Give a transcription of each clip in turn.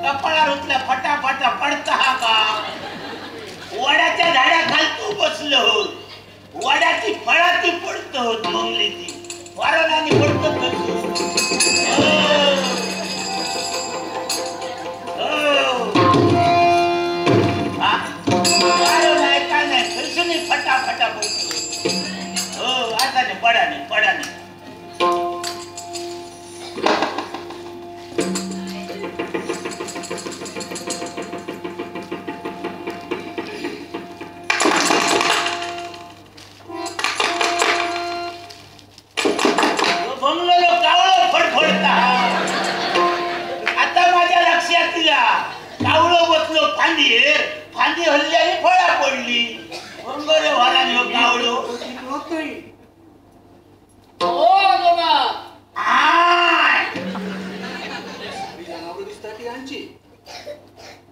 कपाळा रुतल्या फटाफट पडता हा का वडाच्या झाडा खालतो बसलो होत वडाची फळाची पडत होत मंगलीची वारणाने पडत काय नाही खर्चून फटाफटा पडतो हो आता नाही पडाने पडाने फांदी हल्ल्याने फळा पडली बरे वाराने कावळो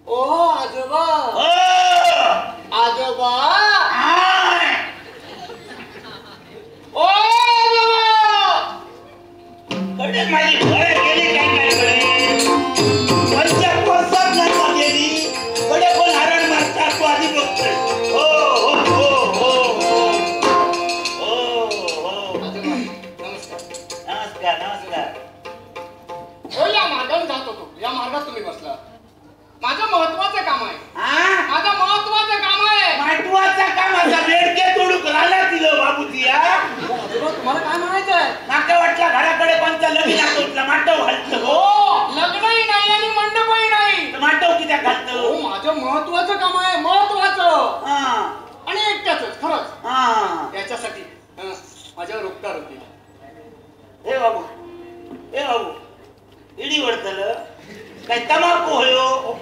ओ आजोबा आजोबा ओ आजोबा कडे माझी फळ गेली काय काय कडे पंचा कोसात नाही गेली कडे कोण हरण मारता तो आधी बघतोय हो हो हो हो हो हो नमस्कार नमस्कार हो या मार्गाने जात होतो या मार्गात तुम्ही बसला माझं महत्वाचं काम आहे माझं महत्वाचं काम आहे महत्वाचं काम असा बेडके तोडूक राहिला तिला बाबूजी तुम्हाला काय म्हणायचं आहे मागच्या वाटल्या घराकडे कोणता लग्न दाखवतला माटव घालतो हो लग्नही नाही आणि मंडपही नाही माटव किती घालतो हो माझं महत्वाचं काम आहे महत्वाचं आणि एकट्याच खरंच याच्यासाठी माझ्यावर उपकार होतील हे बाबू इडी वडतल काय तमाकू होयो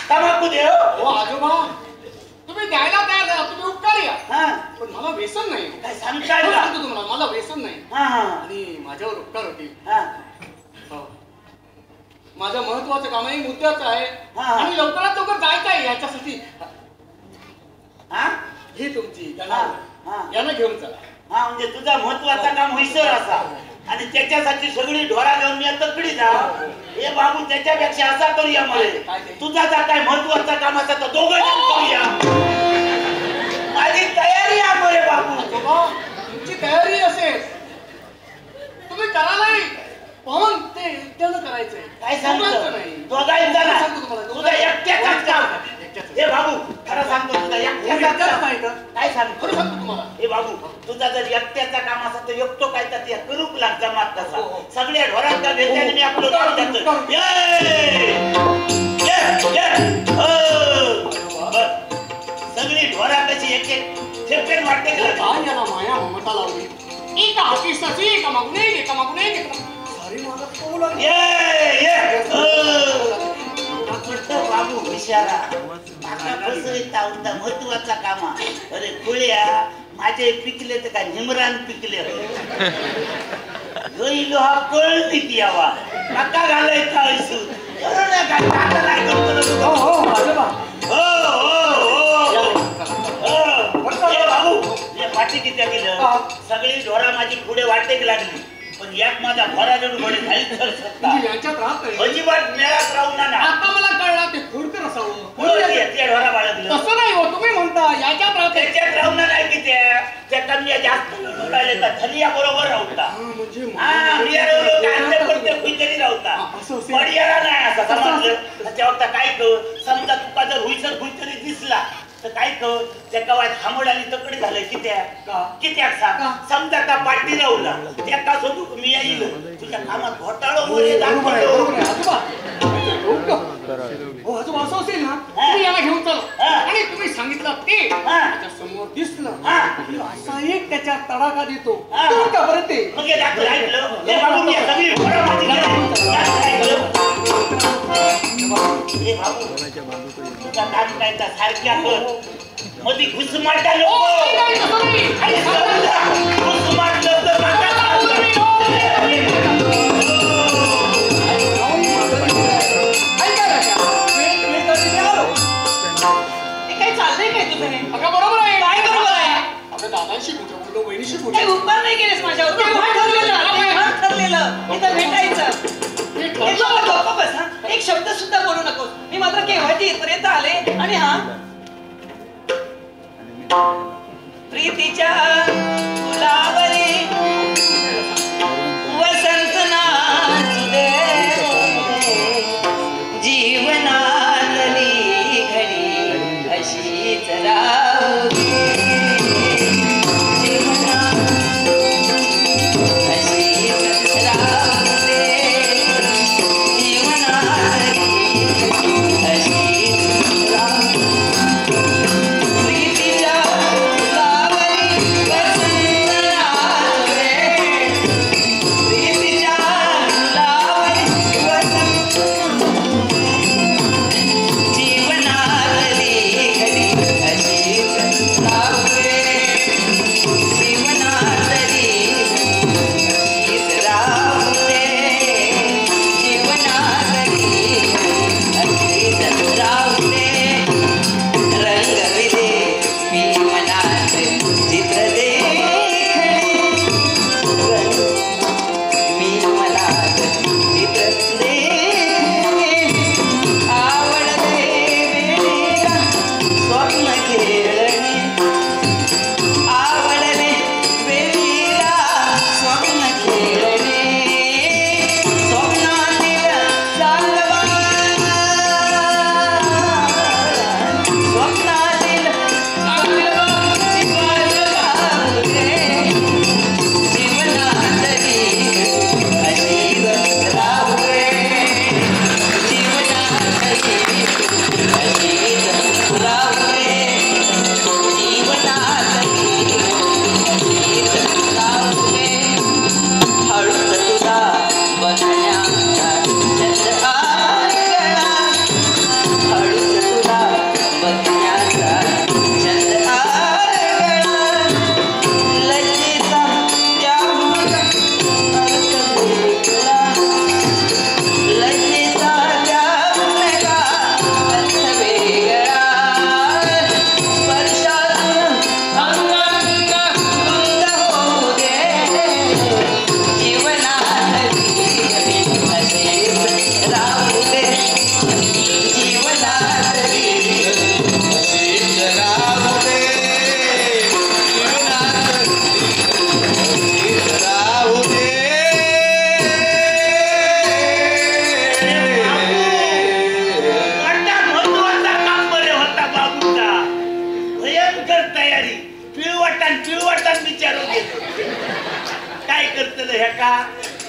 तमाकू देव हो आजोबा तुम्ही द्यायला तयार झाला तुम्ही उपकारी पण मला व्यसन नाही काय सांगताय सांगतो तुम्हाला मला व्यसन नाही आणि माझ्यावर उपकार होतील माझं महत्वाचं काम आहे मुद्द्याचं आहे आणि लवकरात लवकर जायचं आहे याच्यासाठी ही तुमची यानं घेऊन चला म्हणजे तुझा महत्वाचा काम होईसर असा आणि त्याच्यासाठी सगळी ढोरा घेऊन मी तकडी जा हे बाबू त्याच्यापेक्षा असा करूया मला तुझा जर काय महत्वाचा काम असा तर दोघं करूया माझी तयारी आहे रे बाबू तुमची तयारी असेल तुम्ही करायलाही पण ते एकट्यानं करायचंय काय सांगतो दोघांचा तुझा एकट्याचाच काम हे बाबू खरं सांगतो तुझा एकट्याचाच नाही काय सांगतो खरं सांगतो तुम्हाला हे बाबू तुझा जर एकट्याचा काम असा तर एकटो काय तर त्या करूक लाग जमात तसा सगळ्या ढोरांचा भेटल्याने मी आपलं काम करतो सगळी ढोरा कशी एक एक ठेपेन वाटते का काय याला माया ममता लावली एका हातीसाची एका मागून एक बाबू विचारा महत्वाचा काम अरे खुळ्या माझे पिकले तर काय निमरान पिकले लोहा कळती ती यावा नका घालायचा बाबू पाठी किती गेलं सगळी ढोरा माझी पुढे वाटेक लागली पण यात माझा घोडा जडून घोडे खाली यांच्यात राहत अजिबात मेळात राहू ना आता मला कळला ते खोडकर असावं ढोरा बाळगलं तसं नाही हो, तुम्ही म्हणता याच्यात राहते त्याच्यात राहणार नाही की त्या कन्या जास्त राहिले तर धनिया बरोबर राहता कुठेतरी राहता पर्याय नाही असा समजलं त्याच्या वक्ता काय कर समजा तुका जर हुईसर कुठेतरी दिसला तर काय कर त्या गावात हामड आणि तकडी झालंय कित्याक सांग समजा का पाठी राहला त्या का सोडू मी येईल तुझ्या कामात घोटाळो मध्ये हो असं असं असेल ना तुम्ही याला घेऊन चला आणि तुम्ही सांगितलं ते त्याच्या समोर दिसलं असा एक त्याच्या तडाखा देतो का बरं ते मग हे दाखल ऐकलं हे बाबू मी सगळी घोडा माझी ऐकलं हे बाबू तुझा काम काय तर सारख्या कर मधी घुसमाटा लोक घुसमाट दादांशी बोललो बहिणीशी बोललो काही उपकार नाही केलेस माझ्यावर ठरलेलं इथं भेटायचं एक शब्द सुद्धा बोलू नकोस मी मात्र केव्हाची इथपर्यंत आले आणि हा प्रीतीच्या फुलावरी वसंत नाचुदे जीवनातली घडी अशीच राहू दे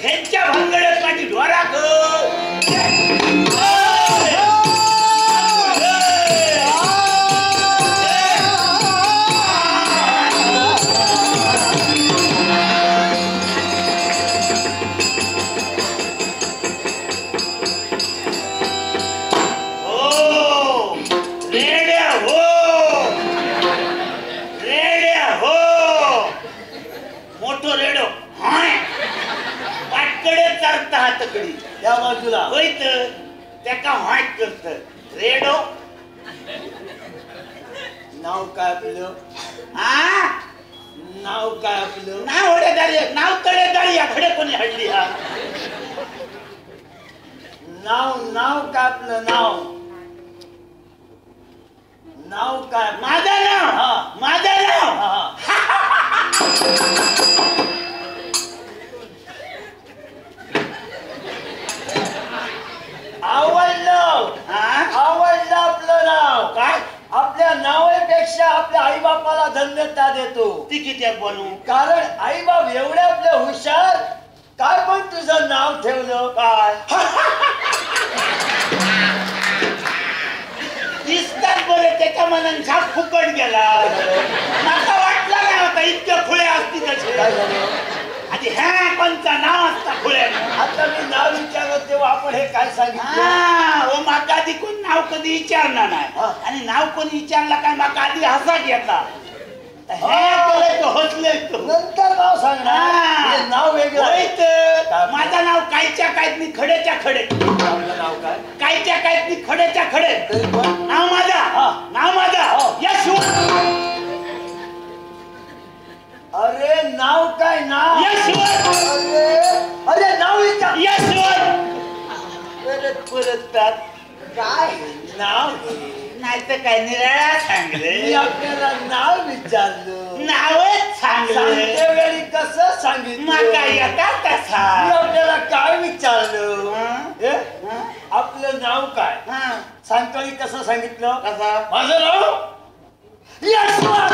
ह्यांच्या भानगड्यात माझी ढोरा त्या बाजूला होईत त्याका हाट करत रेडो नाव काय आपलं नाव काय आपलं नाव ओढेदारी नाव तडेदारी याकडे कोणी हडली हा नाव नाव काय आपलं नाव नाव काय? माझं नाव माझं नाव आवडलं आपलं नाव. काय? आपल्या नावापेक्षा आपल्या आई बापाला धन्यता देतो. ती किती बनवू? कारण आई बाप एवढे आपले हुशार, काय पण तुझं नाव ठेवलं. काय दिसतात बरे त्याच्या मनान झाप फुकट गेला. मला वाटलं नाही होता इतक्या खुळे असतील तसे. काय झालं? आधी ह्या कोणता नाव असता खुळ्यानं. आता मी नाव विचारलं तेव्हा आपण हे काय सांगितलं? माका आधी कोण नाव कधी विचारणार नाही. आणि नाव कोणी विचारला काय माका आधी हसा घेता. नंतर नाव सांगणार. नाव वेगळं. माझं नाव कायच्या कायतनी खडेच्या खडे. आपलं नाव काय? कायच्या कायतनी खडेच्या खडे. तरी पण नाव माझा यशवंत. अरे नाव काय? नाव यशवंत. अरे नाव विचार. यशवंत. परत काय नाव? नाही तर काय निराळा मी सांगले. आपल्याला नाव विचारलं. नावच सांगले. सांगते वेळी कसं सांगितलं? माका येता तसा. मी आपल्याला काय विचारलं? आपलं नाव काय? सायंकाळी कसं सांगितलं? कसा? माझं नाव यशवंत.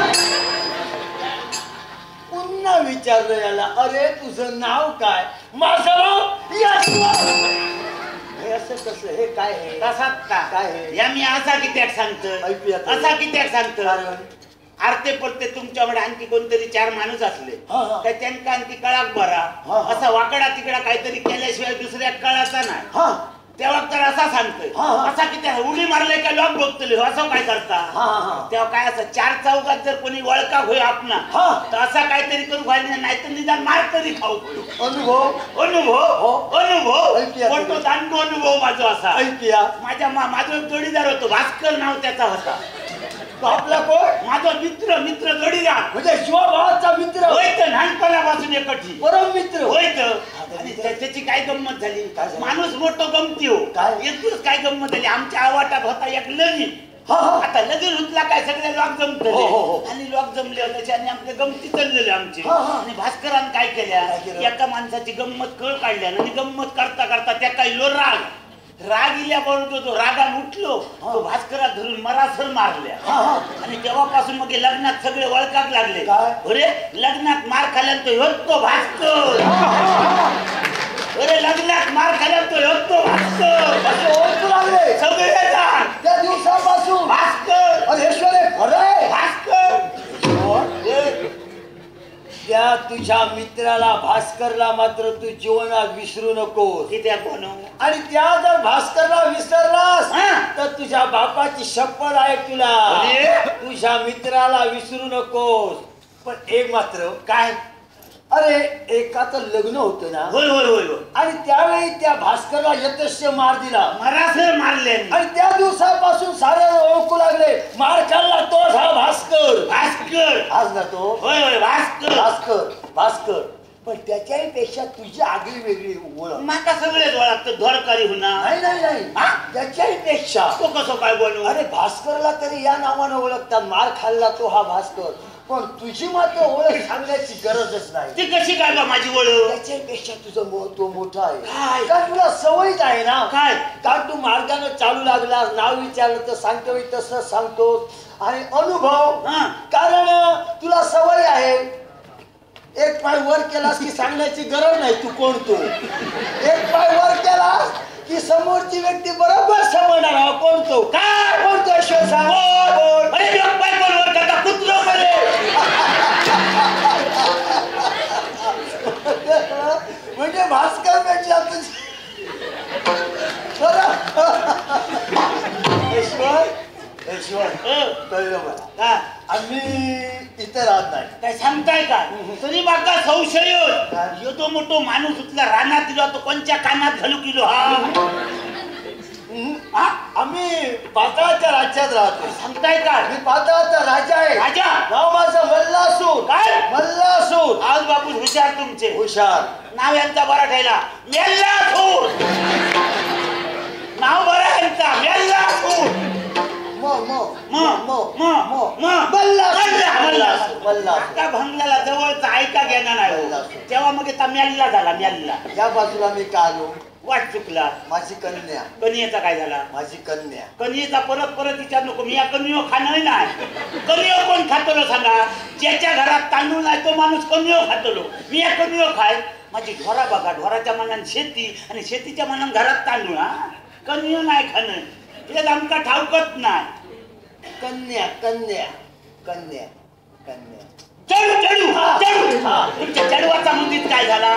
पुन्हा विचारलं याला, अरे तुझं नाव काय? माझं नाव यशवंत. हे असं कसं? हे काय आहे? तसाच का? काय आहे? या मी असा कित्याक सांगतो. ऐकूया तर. असा कित्याक सांगतो. कारण आरते पडते तुमच्याकडे आणखी कोणतरी चार माणूस असले काय त्यांना आणखी कळाक बरा. असा वाकडा तिकडा काहीतरी केल्याशिवाय दुसऱ्या कळाचा नाही. तेव्हा तर असा सांगतोय. असा की त्या उडी मारले का लोक बघतले असं काय करता. तेव्हा काय असं चार चौकात जर कोणी वळका होय आपला तर असा काहीतरी करू व्हायला नाही तर निदान मार तरी खाऊ पडू. अनुभव मोठो दांडू अनुभव माझा असा. ऐकूया. माझा एक जोडीदार होतो भास्कर नाव त्याचा होता. आपला कोण? माझा मित्र जोडीदार म्हणजे शिवभावाचा मित्र होय तर लहानपणापासून एकठी परम मित्र होय तर. आणि त्याची काय गंमत झाली. माणूस मोठो गमती हो. एक दिवस काय गंमत झाली. आमच्या आवाटात होता एक लगीन. आता लगीन हुतला काय सगळे लोक जमतले आणि लोक जमले होते आणि आपले गमती चाललेले आमचे. आणि भास्करान काय केल्या एका माणसाची गंमत कळ काढल्या आणि गंमत करता करता त्या काही लो राग इल्या बरोबर तो रागान उठलो तो भास्करा धरून मरासर मारल्या. आणि तेव्हापासून मग लग्नात सगळे वळकाक लागले. अरे लग्नात मार खाल्यान तो होतो भास्कर. अरे लग्नात मार खाल्यान तो होतो भास्कर. सगळे त्या दिवसापासून भास्कर. अरे खरंय भास्कर. त्या तुझ्या मित्राला भास्करला मात्र तू जीवनात विसरू नकोस. किती बनव. आणि त्या जर भास्करला विसरलास तर तुझ्या बापाची शपथ आहे तुला. तुझ्या मित्राला विसरू नकोस. पण एक मात्र काय? अरे एकाचं लग्न होतं ना. होय होय होय. आणि त्यावेळी त्या भास्करला यथेष्ट मार दिला. मरासर मारले. आणि त्या दिवसापासून सारे ओळखू लागले मार खाल्ला तोच हा भास्कर. भास्कर आज ना तो. होय होय भास्कर. भास्कर. पण त्याच्याही पेक्षा तुझी आगळी वेगळी ओळख. माका सगळेच ओळखतो धडकारी होणार. नाही त्याच्याही पेक्षा तो कसं काय बनवू. अरे भास्करला तरी या नावानं ओळखतात मार खाल्ला तो हा भास्कर. पण तुझी मात्र ओळख सांगण्याची गरजच नाही. ती कशी काय बा माझी ओळख. त्याच्यापेक्षा तुझं महत्व मोठं आहे. काय? कारण तुला सवयच आहे ना. काय? कारण तू मार्गाने चालू लागला नाव विचारलं तर सांगतो तसं सांगतोस. आणि अनुभव कारण तुला सवय आहे. एक पाय वर केलास की सांगण्याची गरज नाही तू कोण तो. एक पाय वर केलास की समोरची व्यक्ती बरोबर समजणार हा कोण तो. काय कोण तो कुत्र मध्ये. म्हणजे भास्कर पेक्षा ईश्वर कळलं मला. आम्ही इथे राहत नाही. काय सांगताय का तरी बाका संशय येतो. मोठो माणूस उचला रानात दिलो तो कोणच्या कानात घालू किलो. आम्ही पाताळाच्या राज्यात राहतो. सांगताय का. मी पाताळाचा राजा आहे. राजा नाव माझं मल्लासूर. काय? मल्लासूर. आज बापू हुशार तुमचे. हुशार नाव यांचा बरा ठेला मेल्लासूर. नाव बरा यांचा मेल्लासूर. कल्ला माका भंगलाला जवळचा ऐका घेणार नाही तेव्हा मग आता म्याल्ला झाला म्याल्ला. या बाजूला मी का आलो? वाट चुकला. माझी कन्या. कनियेचा काय झाला? माझी कन्या. कनियेचा परत परत विचार नको. मी या कनियो खाणार नाही. कनियो कोण खातलो सांगा? ज्याच्या घरात तांदूळ नाही तो माणूस कनियो खातलो. मी या कनियो खाय. माझी ढोरा बघा, ढोराच्या मनात शेती आणि शेतीच्या मनात घरात तांदूळ. कनियो नाही खाणं हे आमका ठाऊकत नाही. कन्या कन्या कन्या कन्या. चढू चढू चढू. तुमच्या चढवाचा मुद्दीत काय झाला?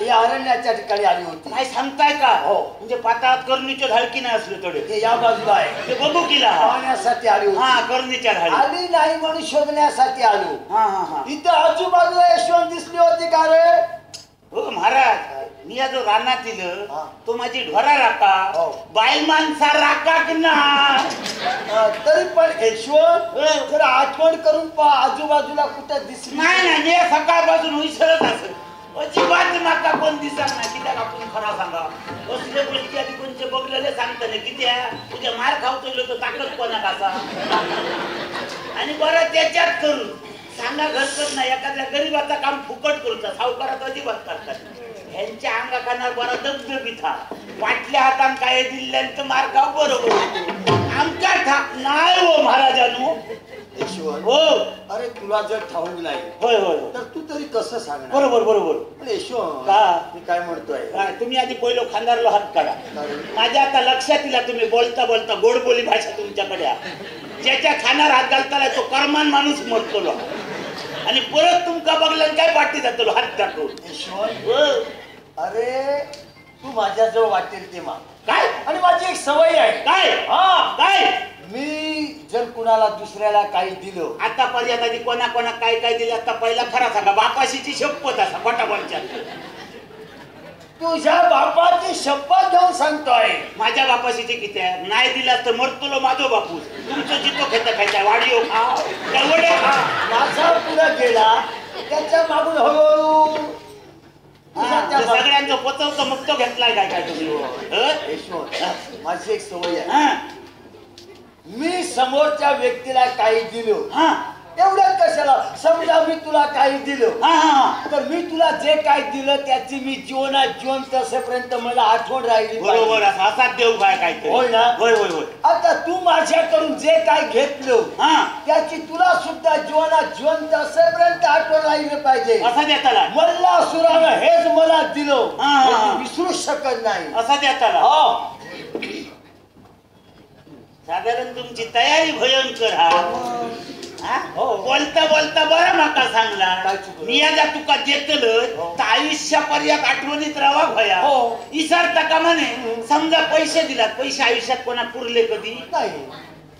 या अरण्याच्या ठिकाणी आली होती. काय सांगताय का? हो. म्हणजे पाताळात करणीच्या धाडकी नाही असले थोडे. ते या बाजूला आहे. ते बघू किला पाहण्यासाठी आली होती. हा करणीच्या धाडी आली नाही म्हणून शोधण्यासाठी आलो. हा हा हा. इथं आजूबाजूला यशवंत दिसली होती का रे? हो महाराज, मी या जो रानातील हा. तो माझी ढोरा राखा हो. बायल माणसा राखा की ना. तरी पण यशवंत हो. जर आठवण करून पहा आजूबाजूला कुठं दिसली नाही ना मी सकाळपासून विसरत असत. अजिबात माका कोण दिसत नाही. कित्याक आपण खरा सांगा असल्या गोष्टी आधी कोणचे बघलेले सांगता नाही. कित्या तुझ्या मार खावतो तो ताकद कोणा कसा आणि बरं त्याच्यात करून सांगा घरच नाही. एखाद्या गरीबाचा काम फुकट करूचा सावकारात अजिबात करतात. ह्यांच्या अंगा कानावर बरा दबदबीत हा. वाटल्या हातान काय दिल्ल्यांचं मार खाव बरोबर आमच्या ठाक नाही हो महाराजांनो. यशवंत हो अरे तुला जर ठाऊक नाही होय होय तर तू तरी कसं सांगणार? बरोबर बरोबर. पण यशवंत का? मी काय म्हणतोय काय तुम्ही आधी पहिलो खांदारला हात काढा. माझ्या आता लक्षात येईल तुम्ही बोलता बोलता गोडबोली भाषा तुमच्याकडे आहे. ज्याच्या खाणार हात घालताना तो कर्मान माणूस मरतो आणि परत तुमका बघल्यान काय पाठी जातो हात टाकून. यशवंत अरे तू माझ्याजवळ वाटेल ते माग काय आणि माझी एक सवय आहे. काय हा काय मी जर कुणाला दुसऱ्याला काही दिलं आतापर्यंत आधी कोणा कोणा काय काय दिलं आता पहिला खरा सांगा. बापाशीची शपथ असा पटापटच्या. तुझ्या बापाची शपथ घेऊन सांगतोय. माझ्या बापाशीची किती आहे? नाही दिला तर मरतलो माझो बापूस. तुमचं जितो खेता खायचा वाडिओ खा वडे खा. माझा पुढे गेला त्याच्या मागून हळूहळू सगळ्यांचं पोचवतो मग तो घेतलाय काय काय तुम्ही? यशवंत माझी एक सवय आहे. हा मी समोरच्या व्यक्तीला काही दिलो हा एवढं कशाला. समजा मी तुला काही दिलं हा हा तर मी तुला जे काय दिलं त्याची मी जीवनात जिवंत असेपर्यंत मला आठवण राहिली बरोबर. पाहिजे. असाच देव काय काय होय ना? होय होय होय. आता तू माझ्याकडून जे काय घेतलं हा त्याची तुला सुद्धा जीवनात जिवंत असेपर्यंत आठवण राहिली पाहिजे. असा देताला मल्लासुरानं हेच मला दिलं हा, हे हा. तू विसरू शकत नाही. असा देताला हो. साधारण तुमची तयारी भयंकर हा. हो. बोलता बोलता बरा माका सांगला. काय चुकलं? मी आता तुका देतलं हो. तर आयुष्यापर्यंत आठवणीत राहा भया. हो. इसरता का म्हणे. समजा पैसे दिलात पैसे आयुष्यात कोणा पुरले कधी? नाही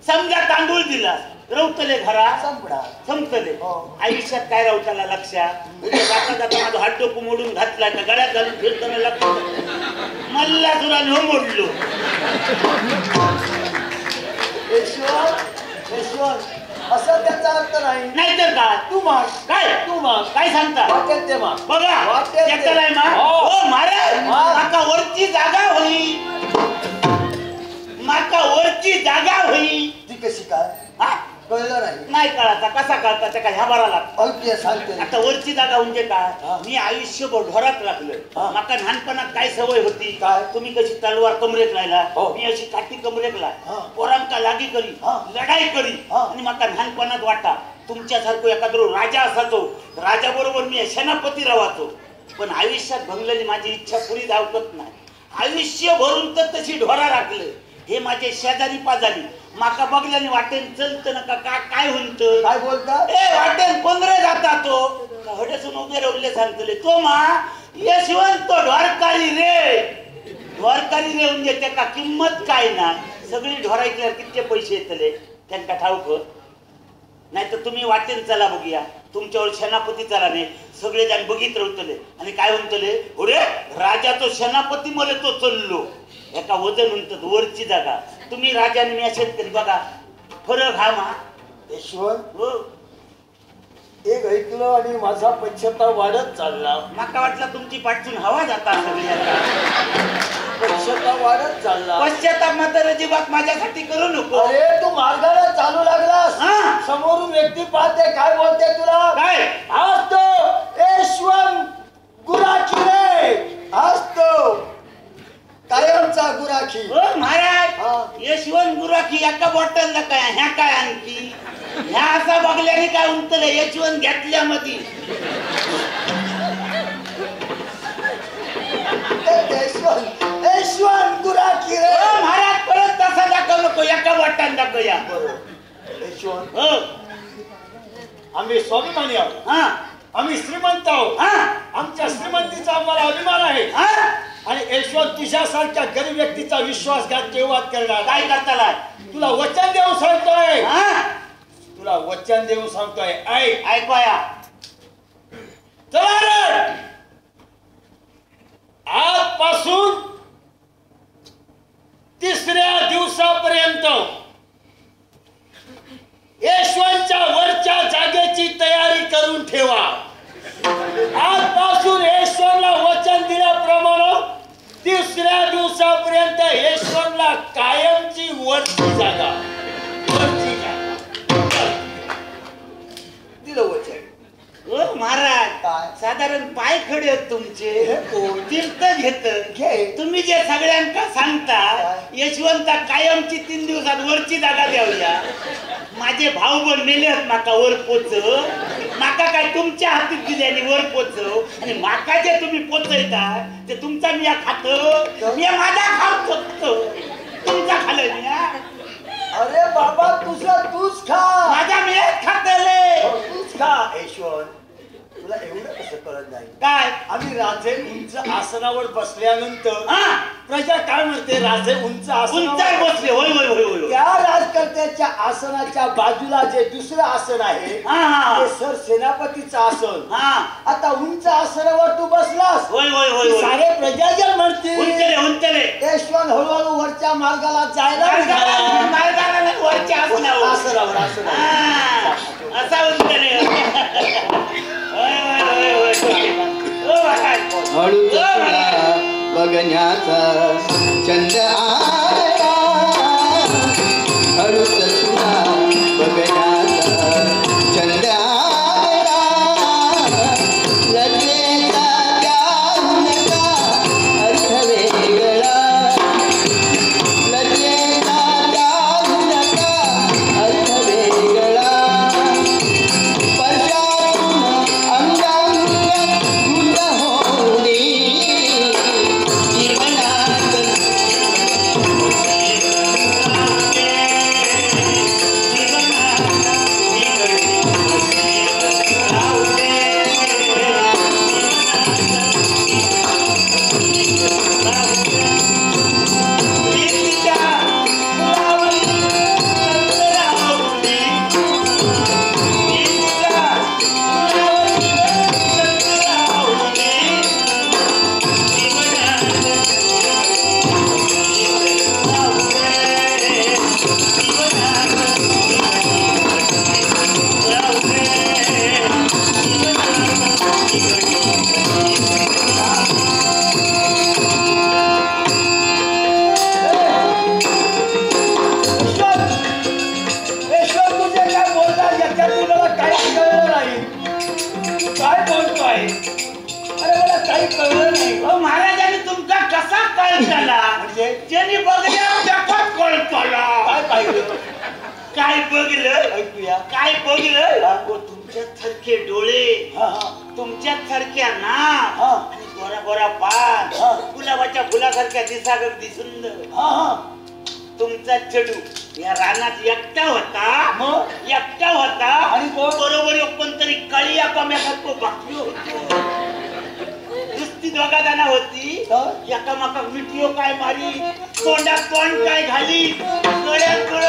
समजा तांदूळ दिला रवतले घरा संपडा संपतले. हो. आयुष्यात काय रवताला लक्षात जाता जाता माझं हात डोकं मोडून घातला का गळ्यात घालून फिरताना लक्षात मल्ला सुराने हो मोडलो. यशवंत असं त्याचा अर्थ नाही. नाहीतर काय तू माग काय तू माग काय सांगता वाटेल ते माग बघा वाटेल ते. त्याचा नाही मा. हो. हो महाराज माग. माका वरची जागा होई. माका वरची जागा होई. ती कशी काय हा कळलं नाही. नाही कळाचा कसा कळता त्या काय ह्या बराला. अल्पे सांगते आता वरची जागा म्हणजे काय? हा. मी आयुष्यभर ढोरात राखलं. हा. माका लहानपणात काय सवय होती? काय? तुम्ही कशी तलवार कमरेक लायला हो. मी अशी काठी कमरेक लाय. हा. पोरांका लागी करी हा. लढाई करी हा. आणि माका लहानपणात वाटा तुमच्यासारखो एखादो राजा असाचो. राजा बरोबर मी सेनापती राहाचो. पण आयुष्यात भंगलेली माझी इच्छा पुरी धावत नाही. आयुष्य भरून तर तशी ढोरा राखले. हे माझे शेजारी पाजारी माका बघल्याने वाटेन चलत नका काय म्हणत काय बोलता ए वाटेन पंधरे जाता तो हडेसून उभे राहिले सांगतले तो मा यशवंत तो ढोरकारी रे म्हणजे त्याका किंमत काय ना. सगळी ढोरा ऐकल्यावर किती पैसे येतले त्यांना ठाऊक. नाही तर तुम्ही वाटेन चला बघूया तुमच्यावर सेनापती चला नाही सगळे जण बघित राहतले आणि काय म्हणतले अरे राजा तो सेनापती मला तो चललो. एका वजन म्हणतात वरची जागा. तुम्ही राजाने मी शेतकरी बघा फरक हा मा. यशवंत हो एक ऐकलं आणि माझा पश्चाताप वाढत चालला. माका वाटलं तुमची पाठून हवा जाता सगळी आता. पश्चाताप वाढत चालला. पश्चाताप मात्र अजिबात माझ्यासाठी करू नको. अरे तू मार्गाला चालू लागलास, समोरून व्यक्ती पाहते, काय बोलते तुला? काय असतो यशवंत गुराखी रे, असतो कायमचा गुराखी. हो महाराज, यशवंत गुराखी एका बॉटलला काय, ह्या काय आणखी ह्या असा बघल्याने काय उंतल यशवंत घेतल्यामध्ये. यशवंत गुराखी रे. हो महाराज, परत तसा दाखव नको, एका बॉटल दाखवूया. यशवंत, हो आम्ही स्वाभिमानी आहोत, आम्ही श्रीमंत आहोत, आमच्या श्रीमंतीचा आम्हाला अभिमान आहे. आणि यशवंत तुझ्यासारख्या गरीब व्यक्तीचा विश्वासघात केव्हा करणार? काय करताला? तुला वचन देऊन सांगतोय, तुला वचन देऊन सांगतोय, ऐक. ऐकवाया. चला रे, आजपासून 3ऱ्या दिवसापर्यंत यशवंतच्या वरच्या जागेची तयारी करून ठेवा. आजपासून यशवंतला वचन दिल्याप्रमाणे 3ऱ्या दिवसापर्यंत यशवंतला कायमची वरची जागा, वरची जागा दिलं वचन. हो महाराज, काय? साधारण पाय खडे आहेत तुमचे, तीर्थ घेत घे. तुम्ही जे सगळ्यांका सांगता यशवंता कायमची 3 दिवसात वरची जागा द्यावया. माझे भाऊ पण मेले आहेत माका वर पोचव, माका काय तुमच्या हातीत दिल्याने वर पोचव, आणि माका जे तुम्ही पोचयता ते तुमचा मी खात, मी माझा खाऊ शकतो, तुमचा खाल्लं मी. अरे बाबा, तुझं तूच खा, माझा मी खातले, तूच खा. यशवंत, तुला एवढं कसं कळत नाही? काय आम्ही राजे उंच आसनावर बसल्यानंतर प्रजा काय म्हणते? राजे उंच आसनावर बसले. होय होय होय होय. त्या राजकर्त्याच्या आसनाच्या बाजूला जे दुसरं आसन आहे ते सर सेनापतीचं आसन. आता उंच आसनावर तू बसलास. होय होय होय. सारे प्रजाजन म्हणतील उंचले यशवंत हळूहळू वरच्या मार्गाला जायला मार्गाला वरच्या आसनावर आसनावर असा उंचले. हळूच तुला बघण्याचा चंद आला, हळूच तुला बघण्याचा चंद आला, लज्जेचा त्याग नका अर्थ वेगळा, लज्जेचा त्याग नका अर्थ वेगळा, स्पर्शातून अंगांग गुंड होऊ दे जीवनात. महाराजांनी तुमचा कसा कळ झाला? ज्यांनी बघल्यावर जगात कळ झाला. काय पाहिलं? काय बघलं? ऐकूया. काय बघलं? तुमच्या सारखे डोळे, तुमच्या सारख्या नाक आणि गोरा गोरा पान, गुलाबाच्या फुलासारख्या दिसागती सुंदर. तुमचा चडू या रानात एकटा होता आणि बरोबर कोणतरी काळी कम्यासारखं बाकी होतो. नुसती दोघा जण होती, एकामेकाक मिठियो काय मारी, तोंडात तोंड काय घाली, गळ्यात गळ